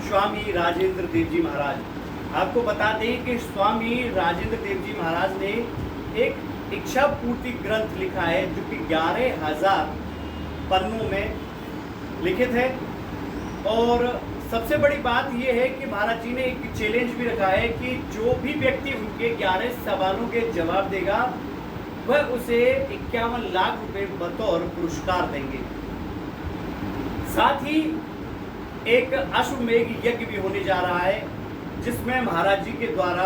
स्वामी राजेंद्र देव जी महाराज। आपको बता दें कि स्वामी राजेंद्र देव जी महाराज ने एक इच्छा पूर्ति ग्रंथ लिखा है जो कि 11,000 पन्नों में लिखित है। और सबसे बड़ी बात यह है कि महाराज जी ने एक चैलेंज भी रखा है कि जो भी व्यक्ति उनके 11 सवालों के जवाब देगा वह उसे 51 लाख रुपए बतौर पुरस्कार देंगे। साथ ही एक अश्वमेघ यज्ञ भी होने जा रहा है जिसमें महाराज जी के द्वारा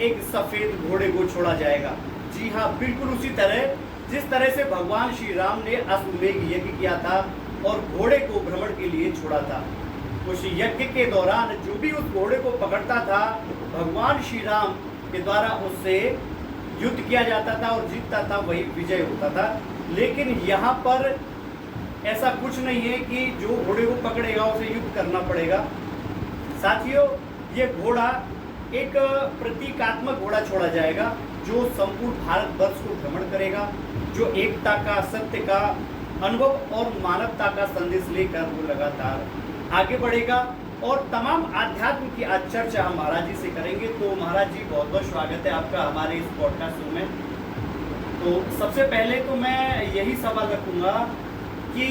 एक सफेद घोड़े को छोड़ा जाएगा। जी हाँ, बिल्कुल उसी तरह जिस तरह से भगवान श्री राम ने अश्वमेघ यज्ञ किया था और घोड़े को भ्रमण के लिए छोड़ा था। उस यज्ञ के दौरान जो भी उस घोड़े को पकड़ता था भगवान श्री राम के द्वारा उससे युद्ध किया जाता था और जीतता था, वही विजय होता था। लेकिन यहाँ पर ऐसा कुछ नहीं है कि जो घोड़े को पकड़ेगा उसे युद्ध करना पड़ेगा। साथियों, ये घोड़ा एक प्रतीकात्मक घोड़ा छोड़ा जाएगा जो संपूर्ण भारतवर्ष को भ्रमण करेगा, जो एकता का, सत्य का अनुभव और मानवता का संदेश लेकर वो लगातार आगे बढ़ेगा। और तमाम आध्यात्म की आज चर्चा हम महाराज जी से करेंगे। तो महाराज जी, बहुत बहुत स्वागत है आपका हमारे इस पॉडकास्ट शो में। तो सबसे पहले तो मैं यही सवाल रखूंगा कि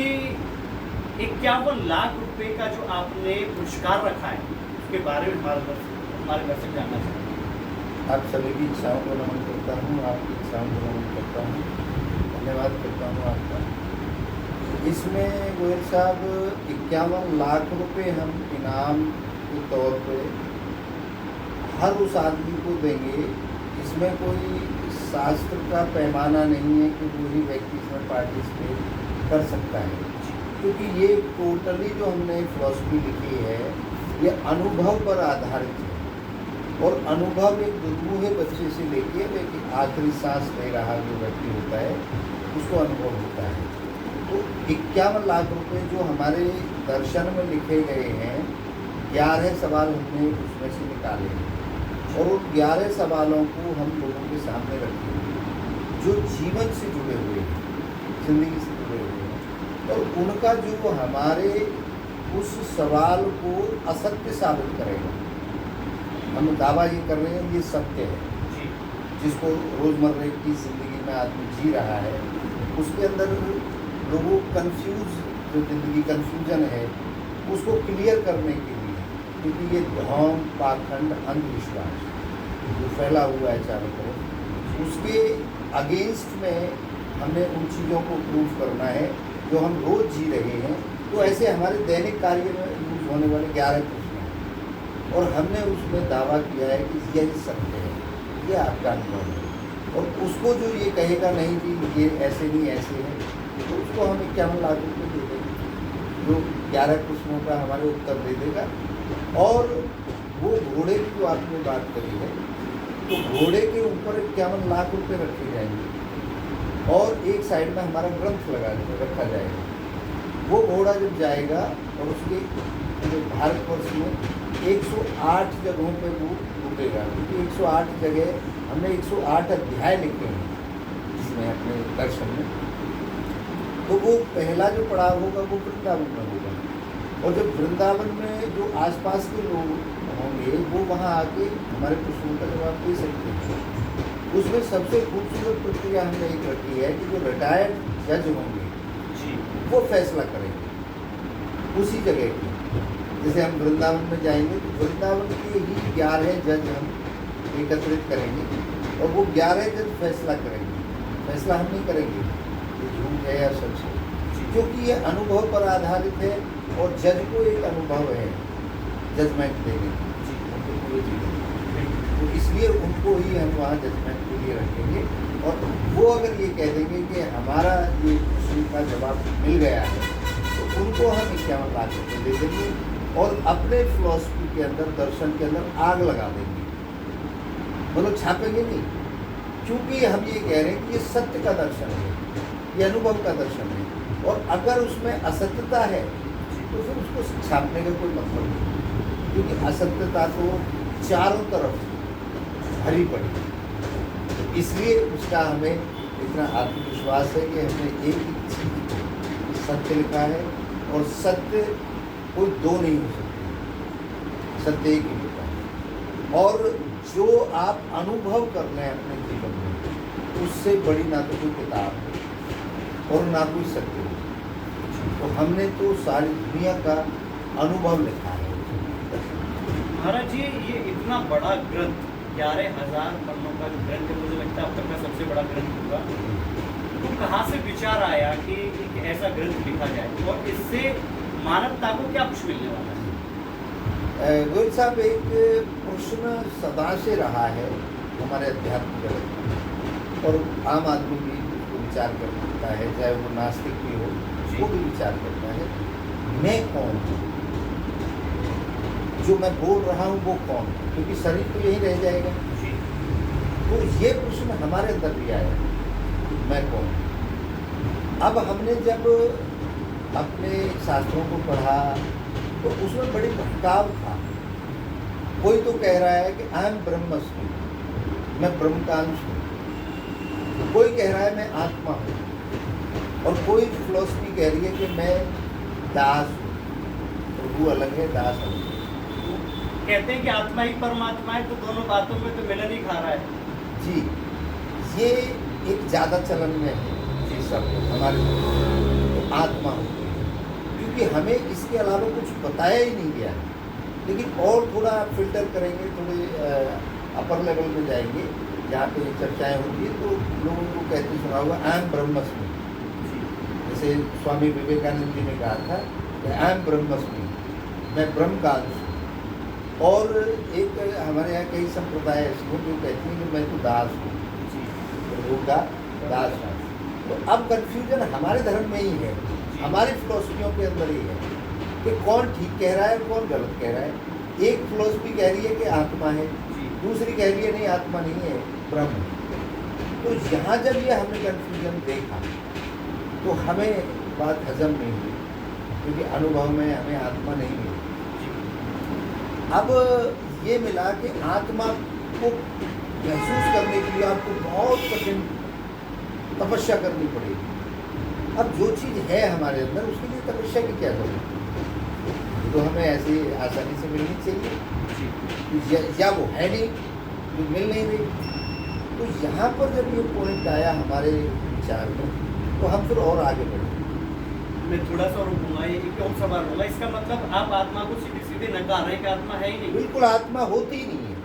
51 लाख रुपए का जो आपने पुरस्कार रखा है उसके बारे में हमारे दर्शक जानना चाहते हैं। आप सभी की इच्छाओं को नमन करता हूँ, आपकी इच्छाओं को नमन करता हूँ, धन्यवाद करता हूँ आपका। इसमें गोयल साहब 51 लाख रुपए हम इनाम के तौर पे हर उस आदमी को देंगे। इसमें कोई शास्त्र का पैमाना नहीं है कि वही व्यक्ति इसमें पार्टिसिपेट कर सकता है, क्योंकि ये टोटली जो हमने फिलॉसफी लिखी है ये अनुभव पर आधारित है। और अनुभव एक दुर्मुहे बच्चे से लेके लेकिन आखिरी सांस ले रहा जो व्यक्ति होता है उसको अनुभव होता है। तो 51 लाख रुपए जो हमारे दर्शन में लिखे गए हैं, 11 सवाल हमने उसमें से निकाले हैं और उन 11 सवालों को हम लोगों के सामने रखेंगे जो जीवन से जुड़े हुए हैं, जिंदगी से जुड़े हुए हैं। और उनका जो हमारे उस सवाल को असत्य साबित करेगा। हम दावा ये कर रहे हैं ये सत्य है, जिसको रोज़मर्रा की ज़िंदगी में आदमी जी रहा है उसके अंदर लोगों कंफ्यूज, जो ज़िंदगी कंफ्यूजन है उसको क्लियर करने के लिए, क्योंकि ये ढोंग, पाखंड, अंधविश्वास जो फैला हुआ है चारों तरफ, उसके अगेंस्ट में हमें उन चीज़ों को प्रूव करना है जो हम रोज़ जी रहे हैं। तो ऐसे हमारे दैनिक कार्य में यूज होने वाले 11 प्रश्न हैं और हमने उसमें दावा किया है कि यह सत्य है, ये आपका अनुभव है। और उसको जो ये कहेगा नहीं कि ये ऐसे नहीं ऐसे है, तो उसको हम 51 लाख रुपये दे देंगे जो 11 प्रश्नों का हमारे उत्तर दे देगा। और वो घोड़े की जो आपने बात करी है, तो घोड़े के ऊपर 51 लाख रुपये रखे जाएंगे और एक साइड में हमारा ग्रंथ रखा जाएगा। वो घोड़ा जब जाएगा और उसके भारतवर्ष में 108 जगहों पे वो रुकेगा, क्योंकि 108 जगह हमने 108 अध्याय लिखे हैं इसमें अपने दर्शन में। तो वो पहला जो पड़ाव होगा वो वृंदावन में होगा और जब वृंदावन में जो आसपास के लोग होंगे वो वहाँ आके हमारे प्रश्नों का जवाब दे सकते हैं। उसमें सबसे खूबसूरत प्रक्रिया हमने एक रखी है कि जो रिटायर्ड जज होंगे वो फैसला करेंगे उसी जगह की। जैसे हम वृंदावन में जाएंगे तो वृंदावन के ही 11 जज हम एकत्रित करेंगे और वो 11 जज फैसला करेंगे। फैसला हम नहीं करेंगे ये झूठ है या सच है, क्योंकि ये अनुभव पर आधारित है और जज को एक अनुभव है जजमेंट देने उनके पूरे जीवन। तो इसलिए उनको ही हम वहाँ जजमेंट के लिए रखेंगे और वो अगर ये कह देंगे कि हमारा ये प्रश्न का जवाब मिल गया है तो उनको हम 51 लाख रुपये दे देंगे और अपने फिलॉसफी के अंदर, दर्शन के अंदर आग लगा देंगे। मतलब छापेंगे नहीं, क्योंकि हम ये कह रहे हैं कि ये सत्य का दर्शन है, ये अनुभव का दर्शन है। और अगर उसमें असत्यता है तो फिर उसको छापने का कोई मतलब नहीं, क्योंकि असत्यता तो चारों तरफ भरी पड़ी। तो इसलिए उसका हमें इतना आत्मविश्वास है कि हमने एक ही चीज़ सत्य लिखा है और सत्य कोई दो नहीं हो सकती। सत्य एक ही होता है। और जो आप अनुभव कर लें अपने जीवन में, उससे बड़ी ना तो कोई किताब है और ना कोई सत्य है। तो हमने तो सारी दुनिया का अनुभव लिखा है। महाराज जी, ये इतना बड़ा ग्रंथ 11,000 पन्नों का जो ग्रंथ है, मुझे लगता है अब तक का सबसे बड़ा ग्रंथ होगा। तो कहाँ से विचार आया कि एक ऐसा ग्रंथ लिखा जाए और इससे मानवता को क्या कुछ मिलने वाला है? गोयल साहब, एक प्रश्न सदा से रहा है हमारे अध्यात्म जगत में, और आम आदमी भी उसको विचार करता है, चाहे वो नास्तिक भी हो, वो भी विचार करता है, मैं कौन हूँ, जो मैं बोल रहा हूँ वो कौन है, क्योंकि शरीर तो यही रह जाएगा। तो ये प्रश्न हमारे अंदर भी आया, मैं कौन हूँ। अब हमने जब अपने शास्त्रों को पढ़ा तो उसमें बड़ी भटकाव था। कोई तो कह रहा है कि आई एम ब्रह्मस्मि, मैं ब्रह्म का अंश हूँ, तो कोई कह रहा है मैं आत्मा हूँ, और कोई फिलॉसफी कह रही है कि मैं दास हूँ। प्रभु अलग है, दास अलग है। कहते हैं कि आत्मा ही परमात्मा है, तो दोनों बातों में तो मिलन ही खा रहा है। जी, ये एक ज़्यादा चलन में है ये सब हमारे तो आत्मा होती है, क्योंकि हमें इसके अलावा कुछ बताया ही नहीं गया है। लेकिन और थोड़ा फिल्टर करेंगे, थोड़े अपर लेवल में जाएंगे जहाँ पे चर्चाएं होती है, तो लोगों को कहते सुना होगा आई एम ब्रह्मस्मि। जैसे स्वामी विवेकानंद जी ने कहा था कि आई एम ब्रह्मस्मि, मैं ब्रह्म का अंश हूँ। और एक हमारे यहाँ कई संप्रदाय ऐसे हैं जो कहती हैं कि मैं तो दास हूँ, प्रभु का दास हूँ। तो अब कन्फ्यूजन हमारे धर्म में ही है, हमारी फिलॉसफियों के अंदर ही है कि कौन ठीक कह रहा है और कौन गलत कह रहा है। एक फिलॉसफी कह रही है कि आत्मा है, दूसरी कह रही है नहीं, आत्मा नहीं है, ब्रह्म है। तो यहाँ जब ये हमने कन्फ्यूजन देखा तो हमें बात हजम नहीं हुई, क्योंकि अनुभव में हमें आत्मा नहीं मिली। अब ये मिला कि आत्मा को महसूस करने के लिए आपको बहुत कठिन तपस्या करनी पड़ेगी। अब जो चीज़ है हमारे अंदर, उसके लिए तपस्या की क्या जरूरत, तो हमें ऐसे आसानी से मिलनी चाहिए, या वो है नहीं, जो मिल नहीं रही। तो यहाँ पर जब ये पॉइंट आया हमारे विचार में, तो हम फिर और आगे बढ़े। मैं थोड़ा सा रुकूंगा, एक और सवाल होगा। इसका मतलब आप आत्मा को सीधे सीधे नकार रहे हैं कि आत्मा है ही नहीं? बिल्कुल आत्मा होती ही नहीं है,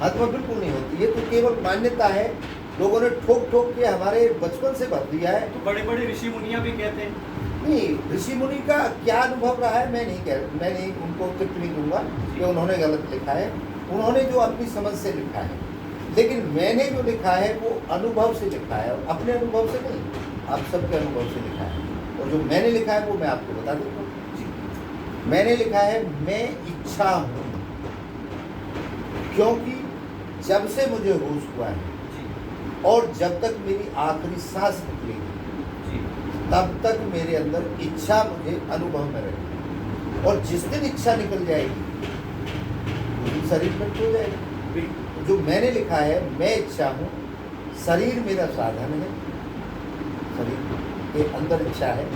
आत्मा बिल्कुल नहीं होती। ये तो केवल मान्यता है, लोगों ने ठोक ठोक के हमारे बचपन से भर दिया है। तो बड़े बड़े ऋषि मुनिया भी कहते हैं। नहीं, ऋषि मुनि का क्या अनुभव रहा है मैं नहीं उनको टिप्पणी दूंगा कि उन्होंने गलत लिखा है। उन्होंने जो अपनी समझ से लिखा है, लेकिन मैंने जो लिखा है वो अनुभव से लिखा है, अपने अनुभव से नहीं, आप सबके अनुभव से लिखा है। और जो मैंने लिखा है वो मैं आपको बता देता हूँ। मैंने लिखा है मैं इच्छा हूँ, क्योंकि जब से मुझे होश हुआ है और जब तक मेरी आखिरी सांस निकलेगी तब तक मेरे अंदर इच्छा मुझे अनुभव में रहेगी, और जिस दिन इच्छा निकल जाएगी उस दिन शरीर में खो जाएगा। जो मैंने लिखा है मैं इच्छा हूँ, शरीर मेरा साधन है, शरीर के अंदर इच्छा है,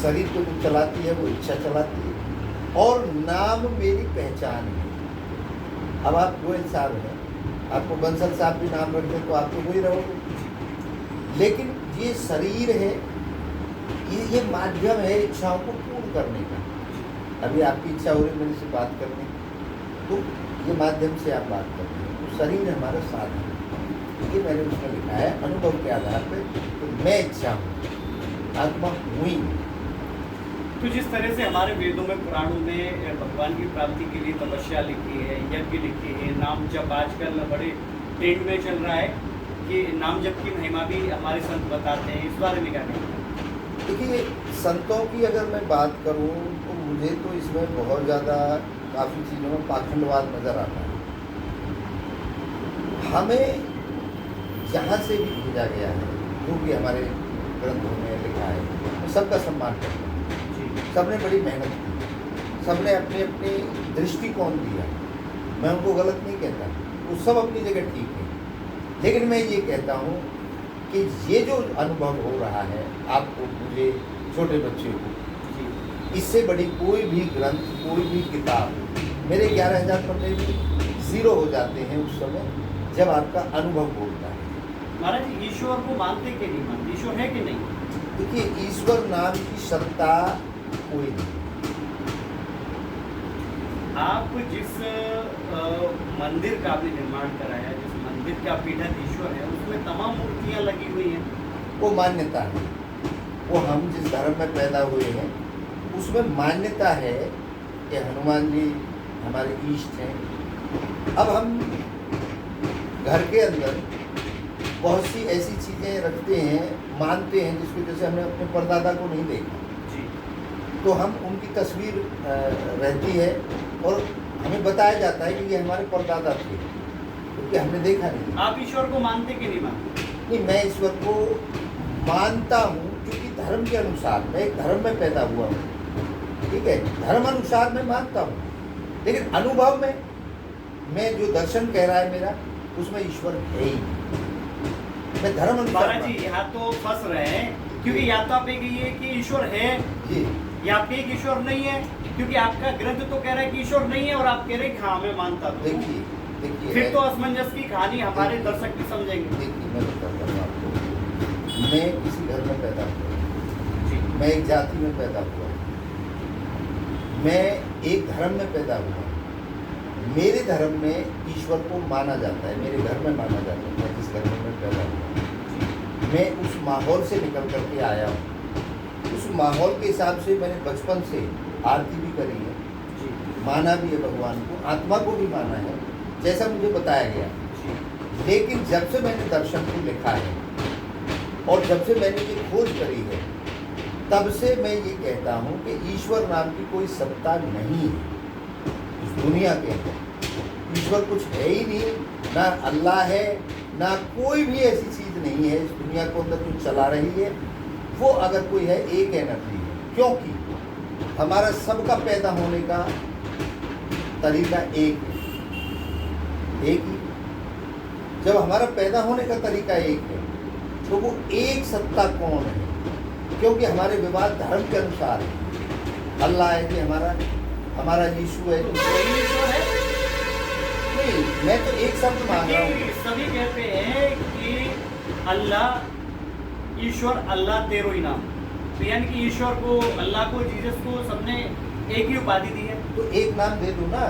शरीर को जो चलाती है वो इच्छा चलाती है, और नाम मेरी पहचान है। अब आप गोयल साहब हैं, आपको बंसल साहब भी नाम रख दें तो आप तो वही रहोगे, लेकिन ये शरीर है, ये माध्यम है इच्छाओं को पूर्ण करने का। अभी आपकी इच्छा हो रही मेरे से बात करने की, तो ये माध्यम से आप बात कर रहे हैं, तो शरीर हमारा साधन है। ये मैंने उसमें लिखा है अनुभव के आधार पर, तो मैं इच्छा हूँ, आत्मा हुई। तो जिस तरह से हमारे वेदों में, पुराणों में भगवान की प्राप्ति के लिए तपस्या लिखी है, यज्ञ लिखी है, नाम जप आजकल बड़े ट्रेंड में चल रहा है कि नाम जप की महिमा भी हमारे संत बताते हैं, इस बारे में क्या कहते हैं? देखिए, संतों की अगर मैं बात करूं तो मुझे तो इसमें बहुत ज़्यादा काफ़ी चीज़ों में पाखंडवाद नज़र आता है। हमें जहाँ से भी भेजा गया है, जो भी हमारे ग्रंथों में लिखा है, तो सबका सम्मान करते हैं। सबने बड़ी मेहनत की, सबने अपने अपने दृष्टिकोण दिया, मैं उनको गलत नहीं कहता, वो सब अपनी जगह ठीक है। लेकिन मैं ये कहता हूँ कि ये जो अनुभव हो रहा है आपको, मुझे, छोटे बच्चे को, इससे बड़ी कोई भी ग्रंथ, कोई भी किताब, मेरे 11,000 पन्ने भी ज़ीरो हो जाते हैं उस समय जब आपका अनुभव बोलता है। महाराज जी, ईश्वर को मानते कि नहीं मानते? ईश्वर है कि नहीं? देखिए, ईश्वर नाम की सत्ता कोई नहीं। आप जिस मंदिर का आपने निर्माण कराया, जिस मंदिर का पीठक ईश्वर है, उसमें तमाम मूर्तियां लगी हुई हैं। वो मान्यता है, वो हम जिस धर्म में पैदा हुए हैं उसमें मान्यता है कि हनुमान जी हमारे इष्ट हैं। अब हम घर के अंदर बहुत सी ऐसी चीज़ें रखते हैं, मानते हैं, जिसको जैसे हमने अपने परदादा को नहीं देखा जी। तो हम उनकी तस्वीर रहती है और हमें बताया जाता है कि ये हमारे परदादा थे, क्योंकि हमने देखा नहीं। आप ईश्वर को मानते कि नहीं मानते? नहीं, मैं ईश्वर को मानता हूँ क्योंकि धर्म के अनुसार, मैं एक धर्म में पैदा हुआ हूँ, ठीक है, धर्म अनुसार मैं मानता हूँ, लेकिन अनुभव में मैं जो दर्शन कह रहा है मेरा, उसमें ईश्वर है ही, मैं धर्म अनुसार। महाराज जी, यहाँ तो फंस रहे हैं, क्योंकि या तो आप एक ये कि ईश्वर है, जी, या आप एक ईश्वर नहीं है, क्योंकि आपका ग्रंथ तो कह रहा है कि ईश्वर नहीं है और आप कह रहे हैं कि हाँ मैं मानता हूँ। देखिए देखिए, फिर तो असमंजस की कहानी हमारे दर्शक भी समझेंगे। देखिए, मैं बताता हूँ आपको, मैं किसी घर में पैदा हुआ, जी। मैं एक जाति में पैदा हुआ, मैं एक धर्म में पैदा हुआ, मेरे धर्म में ईश्वर को माना जाता है, मेरे घर में माना जाता है, मैं जिस घर में मैं पैदा हुआ, मैं उस माहौल से निकल करके आया हूँ। उस माहौल के हिसाब से मैंने बचपन से आरती भी करी है, जी। माना भी है भगवान को, आत्मा को भी माना है, जैसा मुझे बताया गया। जी। लेकिन जब से मैंने दर्शन को लिखा है और जब से मैंने ये खोज करी है, तब से मैं ये कहता हूँ कि ईश्वर नाम की कोई सत्ता नहीं है इस दुनिया के अंदर। ईश्वर कुछ है ही नहीं, ना अल्लाह है, ना कोई भी ऐसी चीज़ नहीं है इस दुनिया को अंदर जो चला रही है। वो अगर कोई है, एक एनर्जी है, क्योंकि हमारा सबका पैदा होने का तरीका एक है, एक ही। जब हमारा पैदा होने का तरीका एक है, तो वो एक सत्ता कौन है? क्योंकि हमारे विवाद धर्म के अनुसार है। अल्लाह है कि हमारा यीशु है, तो वही ईश्वर है? नहीं, मैं तो एक शब्द मांग रहा हूँ। क्योंकि सभी कहते हैं कि अल्लाह, ईश्वर, अल्लाह तेरो ही नाम। तो यानी कि ईश्वर को, अल्लाह को, जीसस को सबने एक ही उपाधि दी है। तो एक नाम दे दो ना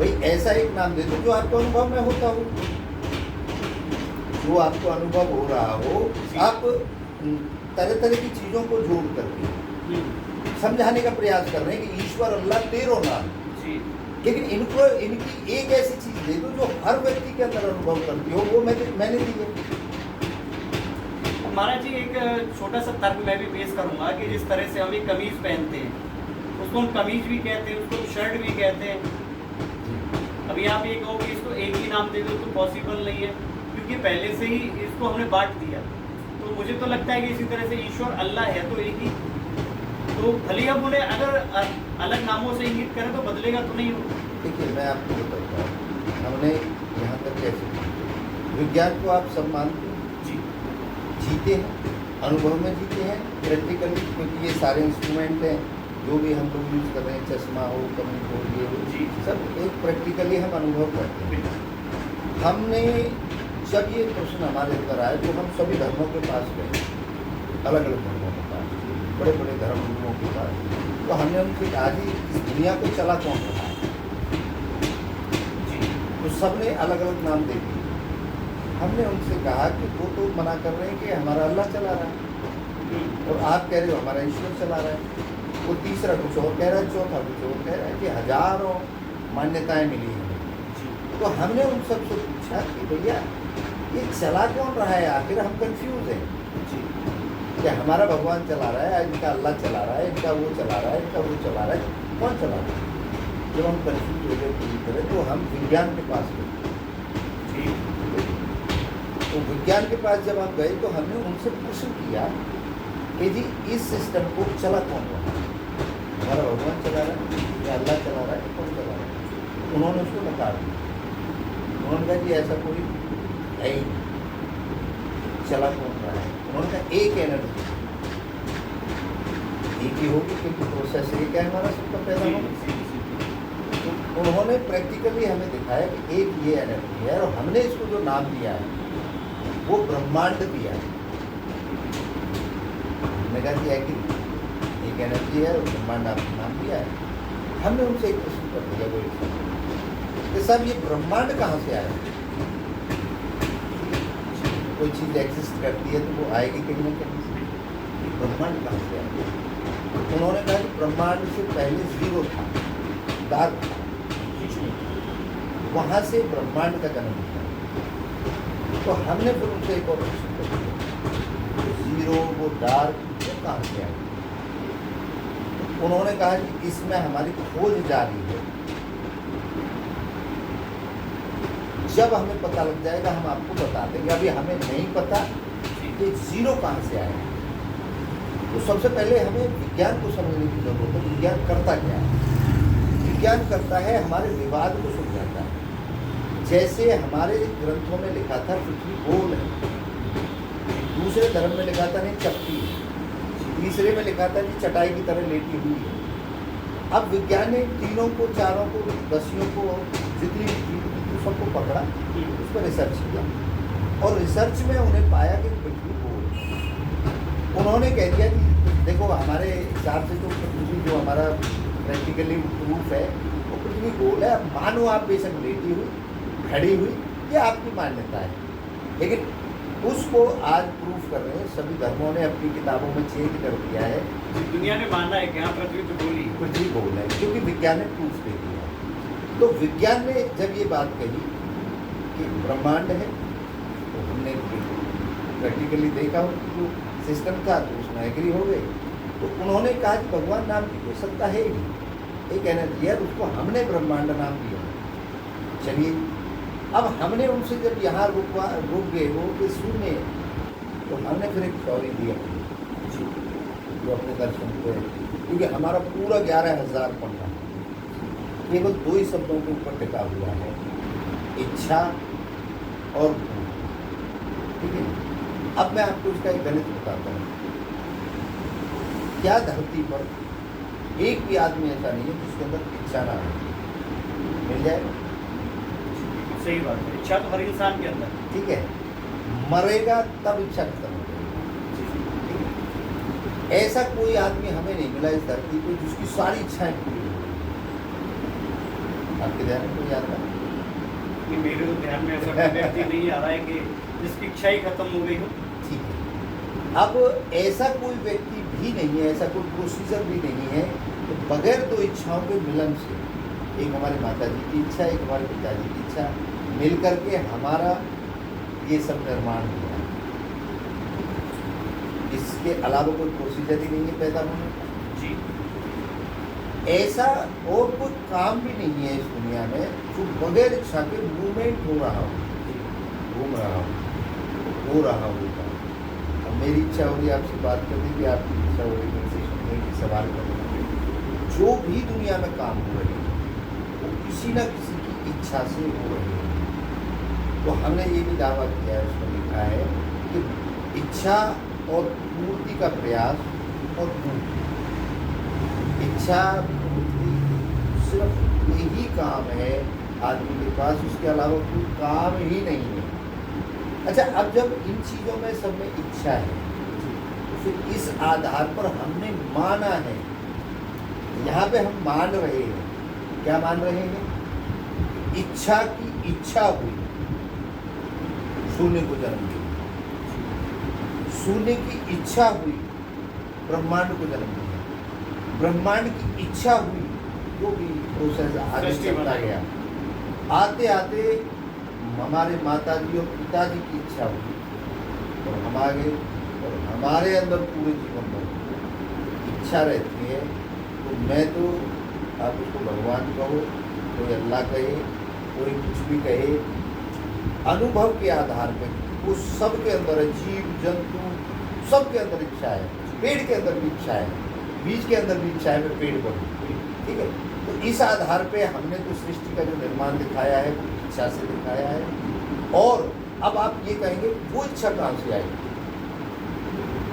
भाई, ऐसा एक नाम दे दो जो आपको अनुभव में होता हो, जो आपको अनुभव हो रहा हो। आप तरह तरह की चीज़ों को जोड़ करके समझाने का प्रयास कर रहे हैं कि ईश्वर, अल्लाह तेरो नाम, जी। लेकिन इनको, इनकी एक ऐसी चीज़ दे दो जो हर व्यक्ति के अंदर अनुभव करती हो, वो मैंने दी है। महाराज जी, एक छोटा सा तर्क मैं भी पेश करूंगा कि जिस तरह से हम एक कमीज पहनते हैं, उसको हम कमीज भी कहते हैं, उसको शर्ट भी कहते हैं। अभी आप ये कहो कि इसको एक ही नाम दे दो तो पॉसिबल नहीं है, क्योंकि पहले से ही इसको हमने बांट दिया। तो मुझे तो लगता है कि इसी तरह से ईश्वर, अल्लाह है तो एक ही, तो भले हम उन्हें अगर अलग नामों से इंगित करें तो बदलेगा तो नहीं होगा। देखिए, मैं आपको बताता हूँ, हमने यहाँ तक कैसे, विज्ञान को आप सब मानते हैं, जी। जीते हैं, अनुभव में जीते हैं, प्रैक्टिकली, क्योंकि ये सारे इंस्ट्रूमेंट हैं जो भी हम लोग यूज़ कर रहे हैं, चश्मा हो, कमी हो, ये हो, जी। सब एक प्रैक्टिकली हम अनुभव करते हैं। हमने जब ये प्रश्न हमारे अंदर आए तो हम सभी धर्मों के पास गए, अलग अलग धर्मों के पास, बड़े बड़े धर्म गुरुओं के पास, तो हमने उनसे कहा कि इस दुनिया को चला कौन रहा है? तो सबने अलग अलग नाम दे दिए। हमने उनसे कहा कि वो तो मना कर रहे हैं कि हमारा अल्लाह चला रहा है, और आप कह रहे हो हमारा ईश्वर चला रहा है। वो तीसरा कुछ और कह रहा है, चौथा कुछ और कह रहा है, कि हजारों मान्यताएं मिली हैं। तो हमने उन सबसे पूछा कि भैया ये चला कौन रहा है? आखिर हम कंफ्यूज हैं कि हमारा भगवान चला रहा है, इनका अल्लाह चला रहा है, इनका वो चला रहा है, इनका वो चला रहा है, कौन चला रहा है? जब हम कंफ्यूज हो गए पूरी तरह, तो हम विज्ञान के पास गए। तो विज्ञान के पास जब आप गए तो हमने उनसे प्रश्न किया कि जी इस सिस्टम को चला कौन रहा है? हमारा भगवान चला रहा है या अल्लाह चला रहा है, कौन चला रहा है? उन्होंने उसको नकार दिया। उन्होंने कहा कि ऐसा कोई है ही नहीं, चला कौन रहा है? उन्होंने कहा एक एनर्जी, एक ही होगी, क्योंकि प्रोसेस एक है हमारा सबका पैदा जी, होना। जी, जी, तो उन्होंने प्रैक्टिकली हमें दिखाया कि एक ये एनर्जी है, और हमने इसको जो नाम दिया है वो ब्रह्मांड दिया है। हमने कहा कि एक एनर्जी है और ब्रह्मांड आपने नाम दिया है। हमने उनसे एक प्रश्न कर दिया वो कि साहब ये ब्रह्मांड कहाँ से आया? कोई चीज़ एग्जिस्ट करती है तो वो आएगी कहीं ना कहीं से, ये ब्रह्मांड कहाँ से आया? उन्होंने कहा कि ब्रह्मांड से पहले जीरो था, डार्क था, कुछ नहीं था, वहाँ से ब्रह्मांड का जन्म हुआ। तो हमने फिर उनसे एक और प्रश्न कर दिया, जीरो वो डार्क वो कहाँ से आया? तो उन्होंने कहा कि इसमें हमारी खोज जारी है, जब हमें पता लग जाएगा हम आपको बता देंगे, अभी हमें नहीं पता कि जीरो कहाँ से आया। तो सबसे पहले हमें विज्ञान को समझने की जरूरत है। विज्ञान करता क्या है? विज्ञान करता है हमारे विवाद को सुलझाता है। जैसे हमारे ग्रंथों में लिखा था पृथ्वी गोल है, दूसरे धर्म में लिखा था नहीं चपटी है, तीसरे में लिखा था कि चटाई की तरह लेटी हुई है। अब विज्ञान ने तीनों को, चारों को, दसियों को, जितनी भी चीज थी सबको पकड़ा, उस पर रिसर्च किया, और रिसर्च में उन्हें पाया कि पृथ्वी गोल है। उन्होंने कह दिया कि देखो हमारे हिसाब से तो पृथ्वी जो हमारा प्रैक्टिकली प्रूफ है वो पृथ्वी गोल है। अब मानो आप बेशक लेटी हुई, खड़ी हुई, ये आपकी मान्यता है, लेकिन उसको आज प्रूफ कर रहे हैं। सभी धर्मों ने अपनी किताबों में चेंज कर दिया है, दुनिया ने माना है कि हाँ पृथ्वी तो गोली है। पृथ्वी गोल है, क्योंकि विज्ञान ने प्रूफ दे दिया। तो विज्ञान ने जब ये बात कही कि ब्रह्मांड है, तो हमने प्रैक्टिकली देखा उनकी जो सिस्टम था तो उसमें एग्री हो गए। तो उन्होंने कहा कि भगवान नाम की कोई सत्ता है ही नहीं, एक एनर्जी है, उसको हमने ब्रह्मांड नाम दिया। चलिए, अब हमने उनसे जब यहाँ रुक गए वो कि शून्य, तो हमने फिर एक थ्योरी दी अपनी, जो अपने दर्शन पे, क्योंकि हमारा पूरा 11,000 पन्ना केवल 2 ही शब्दों के ऊपर टिका हुआ है, इच्छा और भूख। ठीक है, अब मैं आपको इसका एक गणित बताता हूँ। क्या धरती पर एक भी आदमी ऐसा नहीं है जिसके अंदर इच्छा ना हो? मिल जाएगा? सही बात है, इच्छा तो हर इंसान के अंदर है। ठीक है, मरेगा तब इच्छा खत्म हो जाएगी। ठीक है? ऐसा कोई आदमी हमें नहीं मिला इस धरती पे जिसकी सारी इच्छाएं पूरी हो। आपके ध्यान में कोई आता है? कि मेरे तो ध्यान में ऐसा कोई व्यक्ति नहीं आ रहा है कि जिसकी इच्छा ही खत्म हो गई हो। ठीक है, अब ऐसा कोई व्यक्ति भी नहीं है, ऐसा कोई प्रोसीजर भी नहीं है तो बगैर 2 इच्छाओं के मिलन से, एक हमारे माता जी की इच्छा, एक हमारे पिताजी की इच्छा मिल करके हमारा ये सब निर्माण हुआ। इसके अलावा कोई प्रोसीजर ही नहीं है पैदा होने का। जी, ऐसा और कोई काम भी नहीं है इस दुनिया में जो बगैर इच्छा के मूवमेंट हो रहा हो, घूम रहा हो रहा होगा। अब मेरी इच्छा होगी आपसे बात करने की, आपकी इच्छा होगी मेरे से सुनने की, सवाल करने की। जो भी दुनिया में काम हो रहे हैं वो किसी न किसी की इच्छा से हो रहे हैं। तो हमने ये भी दावा किया है, उसमें लिखा है कि इच्छा और पूर्ति का प्रयास और पूर्ति, इच्छा पूर्ति सिर्फ यही काम है आदमी के पास, उसके अलावा कोई काम ही नहीं है। अच्छा, अब जब इन चीज़ों में सब में इच्छा है तो फिर इस आधार पर हमने माना है, यहाँ पे हम मान रहे हैं, क्या मान रहे हैं? इच्छा की इच्छा हुई, शून्य को जन्म दिया, शून्य की इच्छा हुई, ब्रह्मांड को जन्म दिया, ब्रह्मांड की इच्छा हुई, जो भी प्रोसेस आगे चलता गया, आते आते हमारे माताजी और पिताजी की इच्छा हुई और हम आगे, और हमारे अंदर पूरे जीवन भर इच्छा रहती है। तो मैं तो, आप उसको भगवान कहो, कोई अल्लाह कहे, कोई कुछ भी कहे, अनुभव के आधार पर वो सब के अंदर है, जीव जंतु सब के अंदर इच्छा है। पेड़ के अंदर भी इच्छा है, बीज के अंदर भी इच्छा है, मैं पेड़ बढ़ूँ। ठीक है, तो इस आधार पे हमने तो सृष्टि का जो निर्माण दिखाया है वो इच्छा से दिखाया है। और अब आप ये कहेंगे वो इच्छा कहाँ से आई?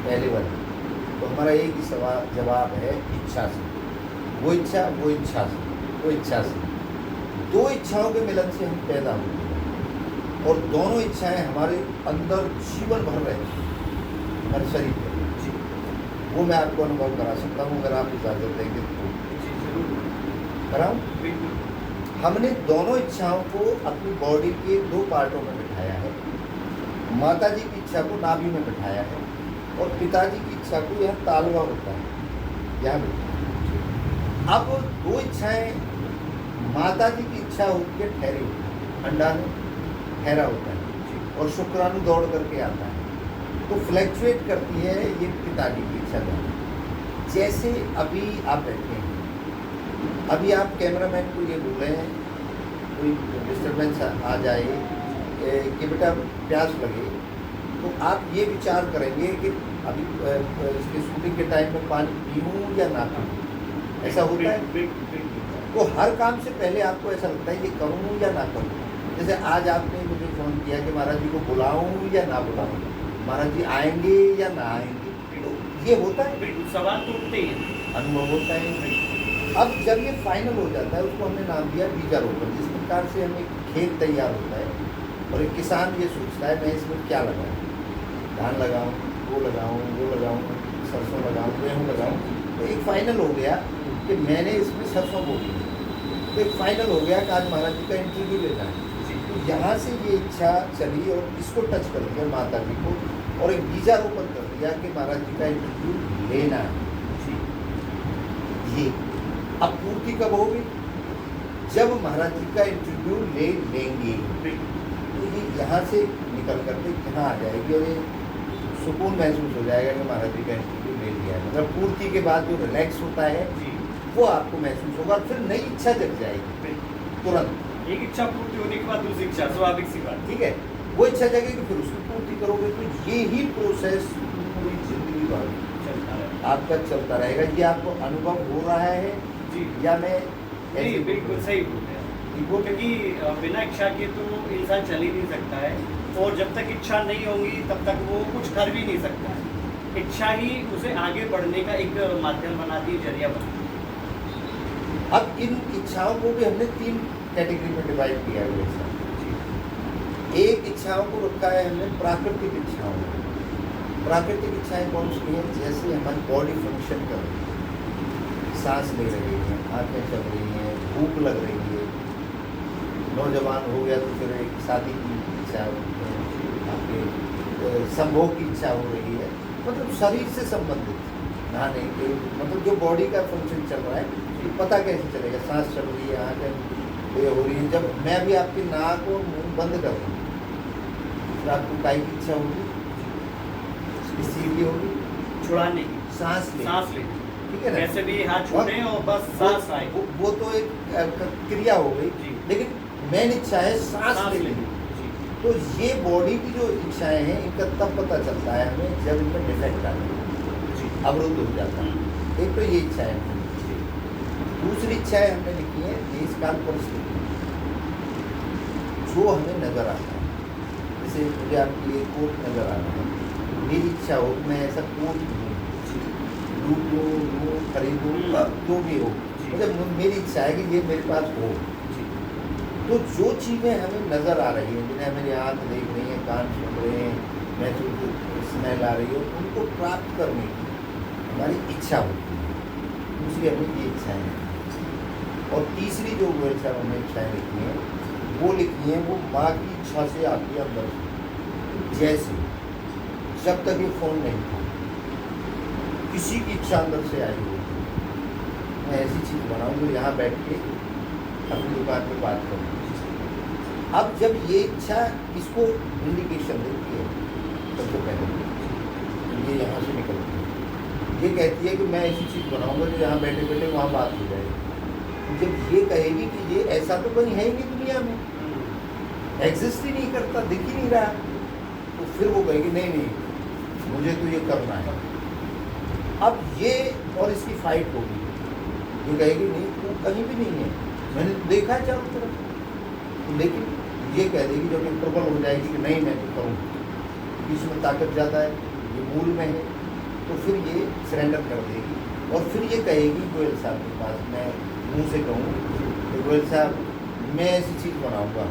पहली बार तो तो हमारा एक ही सवाल जवाब है इच्छा से। वो इच्छा, वो इच्छा से, वो इच्छा से। दो इच्छाओं के मिलन से हम पैदा हुए और दोनों इच्छाएं हमारे अंदर जीवन भर रहेंगी हमारे शरीर में। वो मैं आपको अनुभव करा सकता हूँ अगर आप इजाज़त देंगे तो कराऊँ। हमने दोनों इच्छाओं को अपनी बॉडी के दो पार्टों में बिठाया है। माता जी की इच्छा को नाभि में बिठाया है और पिताजी की इच्छा को यहाँ तालवा होता है, यहाँ बिठाया। अब दो इच्छाएं, माता जी की इच्छा होती है ठहरी हुई, अंडाणु ठहरा होता है और शुक्राणु दौड़ करके आता है, तो फ्लैक्चुएट करती है ये पिताजी की इच्छा द्वारा। जैसे अभी आप बैठे हैं, अभी आप कैमरामैन को ये बोले हैं, कोई डिस्टर्बेंस आ जाए कि बेटा प्यास लगे, तो आप ये विचार करेंगे कि अभी इसके शूटिंग के टाइम में पानी पीऊँ या ना पीऊँ, ऐसा होता है। तो हर काम से पहले आपको ऐसा लगता है ये करूँ या ना करूँ। जैसे आज आपने मुझे फ़ोन किया कि महाराज जी को बुलाऊँ या ना बुलाऊँ, महाराज जी आएंगे या ना आएंगे, तो ये होता है, सवाल तो उठते ही अनुभव होता है। अब जब ये फाइनल हो जाता है, उसको हमने नाम दिया बीजारोपण। जिस प्रकार से हमें खेत तैयार होता है और एक किसान ये सोचता है मैं इसमें क्या लगाऊँ, धान लगाऊँ, वो लगाऊँ, वो लगाऊँ, सरसों लगाऊँ, गेहूँ लगाऊँ। तो एक फाइनल हो गया कि मैंने इसमें सरसों बोली, तो एक फाइनल हो गया कि आज महाराज जी का इंटरव्यू लेना है। तो यहाँ से ये इच्छा चली और इसको टच कर दिया माता जी को और एक बीजारोपण कर दिया कि महाराज जी का इंटरव्यू लेना है। ये अब पूर्ति कब होगी? जब महाराज जी का इंटरव्यू ले लेंगे, तो ये यहाँ से निकल करके यहाँ आ जाएगी और ये सुकून महसूस हो जाएगा कि महाराज जी का इंटरव्यू ले लिया है। मतलब पूर्ति के बाद जो रिलैक्स होता है वो आपको महसूस होगा, फिर नई इच्छा जग जाएगी तुरंत। एक इच्छा पूर्ति होने के बाद दूसरी इच्छा, स्वाभाविक सी बात। ठीक है, वो इच्छा जगेगी फिर उसकी पूर्ति करोगे। तो ये ही प्रोसेस पूरी जिंदगी भर आपका चलता रहेगा। ये आपको अनुभव हो रहा है जी या मैं नहीं? बिल्कुल सही बोल रहे हैं वो, क्योंकि बिना इच्छा के तो इंसान चल ही नहीं सकता है और जब तक इच्छा नहीं होगी तब तक वो कुछ कर भी नहीं सकता है। इच्छा ही उसे आगे बढ़ने का एक माध्यम बनाती है, जरिया बनाती है। अब इन इच्छाओं को भी हमने 3 कैटेगरी में डिवाइड किया है। एक इच्छाओं को रखा है हमने प्राकृतिक इच्छाओं। प्राकृतिक इच्छाएं कौन सी हैं? जैसे हमारी बॉडी फंक्शन कर रही है, सांस ले रही है, आंखें चल रही हैं, भूख लग रही है, नौजवान हो गया तो फिर एक शादी की इच्छा, आपके संभोग की इच्छा हो रही है, मतलब शरीर से संबंधित नहाने के, मतलब जो बॉडी का फंक्शन चल रहा है, ये पता कैसे चलेगा? सांस चल रही है, आँखें ये हो रही है। जब मैं भी आपकी नाक और मुंह बंद कर दूँ तो आपको काय की इच्छा होगी? इस चीज़ की होगी छुड़ाने की, सांस ले, ठीक है ना? कैसे भी हाथ छोड़े और बस सांस आए, वो तो एक क्रिया हो गई, लेकिन मेन इच्छा है सांस लेने की। तो ये बॉडी की जो इच्छाएं हैं इनका तब पता चलता है हमें जब इनका डिफेक्ट आता है, अवरुद्ध हो जाता है। एक तो ये इच्छा है। दूसरी इच्छाएं हमने लिखी है देश काल परिस्थिति, जो हमें नजर आता है। जैसे मुझे आपकी एक कोट नजर आ रहा है, मेरी इच्छा हो मैं ऐसा कोट लूँ, खरीदूँ, जो भी हो, मतलब मेरी इच्छा है कि ये मेरे पास हो। तो जो चीज़ें हमें नज़र आ रही हैं, जिन्हें हमेरी आँख देख रही है, कान सुन रहे हैं, महसूस स्मेल आ रही हो, उनको प्राप्त करने की हमारी इच्छा होती है। दूसरी हमें ये इच्छाएँ हैं। और तीसरी जो वो इच्छा हमने इच्छाएँ लिखी हैं, वो लिखी हैं वो माँ की इच्छा से आती है अंदर से। जैसे जब तक ये फ़ोन नहीं था, किसी की इच्छा अंदर से आई हुई, मैं ऐसी चीज़ बनाऊँ जो यहाँ बैठ के अपनी दुकान पे बात करूँ। अब जब ये इच्छा इसको इंडिकेशन देती है, सबसे पहले ये यहाँ से निकलती है, ये कहती है कि मैं ऐसी चीज़ बनाऊँगा जो यहाँ बैठे बैठे वहाँ बात हो जाएगी। जब ये कहेगी कि ये ऐसा तो कहीं है ही नहीं दुनिया में, एग्जिस्ट ही नहीं करता, दिख ही नहीं रहा, तो फिर वो कहेगी नहीं नहीं मुझे तो ये करना है। अब ये और इसकी फाइट होगी, ये कहेगी नहीं वो कहीं भी नहीं है, मैंने देखा है चारों तरफ, लेकिन ये कह देगी जब प्रबल हो जाएगी कि नहीं मैं तो करूँ, इसमें ताकत ज़्यादा है, ये मूल में है, तो फिर ये सरेंडर कर देगी और फिर ये कहेगी गोयल साहब के पास, मैं मुंह से कहूँ कि गोयल साहब मैं ऐसी चीज़ बनाऊँगा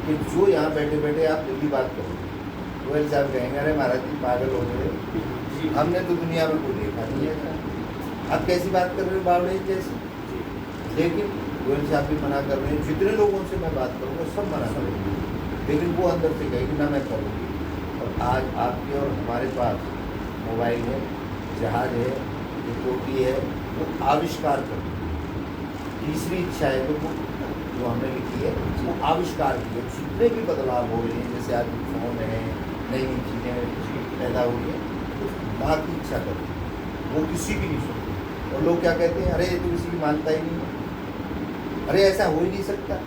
कि जो यहाँ बैठे बैठे आप जल्दी बात करो। गोयल साहब कहेंगे अरे महाराज जी पागल हो गए, जी हमने तो दुनिया में कोई देखा नहीं है, आप कैसी बात कर रहे हो बावड़े जैसे। लेकिन गोयल साहब भी मना कर रहे हैं, जितने लोगों से मैं बात करूँगा सब मना करेंगे, लेकिन वो अंदर से कहेगी ना मैं करूँगी। और आज आपके और हमारे पास मोबाइल है, जहाज है, कोटी है, वो आविष्कार कर तीसरी इच्छा है तो वो जो हमने लिखी है वो आविष्कार की है। जितने भी बदलाव हो रहे हैं, जैसे आज फोन है, नई नई चीज़ें पैदा हुई हैं, तो माँ की इच्छा करती है, वो किसी की नहीं सुनती। और लोग क्या कहते हैं, अरे ये तो किसी की मानता ही नहीं है, अरे ऐसा हो ही नहीं सकता।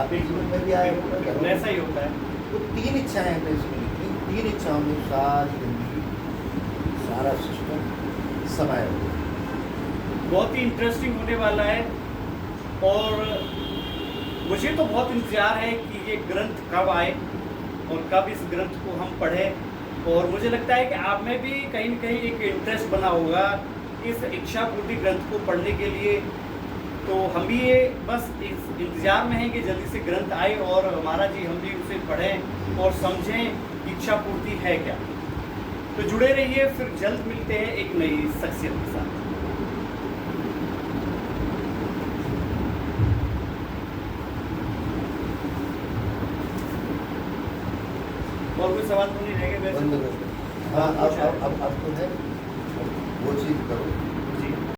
आपके जीवन में भी आया होगा, ऐसा ही होता है। तो तीन इच्छाएं हमने इसमें लिखी, तीन इच्छाओं में सारी जिंदगी, सारा सिस्टम समाया हुआ है। बहुत ही इंटरेस्टिंग होने वाला है और मुझे तो बहुत इंतज़ार है कि ये ग्रंथ कब आए और कब इस ग्रंथ को हम पढ़ें। और मुझे लगता है कि आप में भी कहीं न कहीं एक इंटरेस्ट बना होगा इस इच्छा पूर्ति ग्रंथ को पढ़ने के लिए। तो हम भी ये बस इस इंतज़ार में हैं कि जल्दी से ग्रंथ आए और महाराज जी हम भी उसे पढ़ें और समझें इच्छा पूर्ति है क्या। तो जुड़े रहिए, फिर जल्द मिलते हैं एक नई शख्सियत के साथ। और कोई सवाल तो नहीं रहेगा वैसे? बंद करो। हाँ अब तो है, वो चीज़ करो।